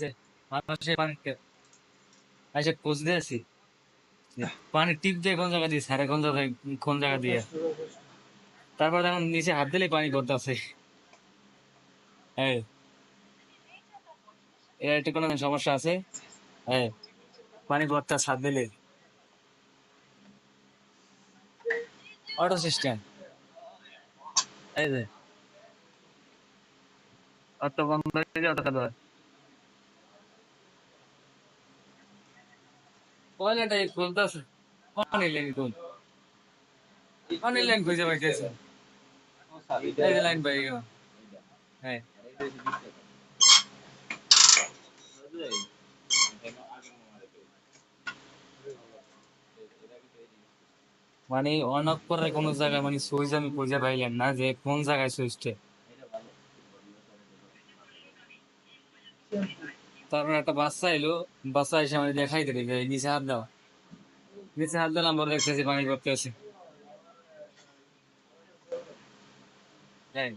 যে মানুষের পানি এসে খোঁজ দিয়েছি যে পানি টিপ দিয়ে কোন জায়গা দিয়ে সারে কোন জায়গা দিয়ে তারপর এখন নিচে হাত দিলে পানি পড়তেছে। হ্যাঁ, এর একটা কোনো সমস্যা আছে। হ্যাঁ, পানি পড়তেছে হাত দিলে। Auto system. এই যে অটো বন্ধ হয়ে যায়, অটো চালু হয়। কয়লাটাই খুলতেছে, পানি লাইন কোন, পানি লাইন খুঁজে পাইতেছে। এই যে লাইন পাই গেলাম। হ্যাঁ, মানে অন অফ করে কোন জায়গায় মানে সুইচ আমি খুঁজে পাইলাম না যে কোন জায়গায় সুইচটা। তারপর একটা বাচ্চা এলো, বাচ্চা এসে মানে দেখাই দিল যে নিচে হাত দাও। নিচে হাত দিলাম, পরে দেখতেছি পানি পড়তে আছে। হ্যাঁ,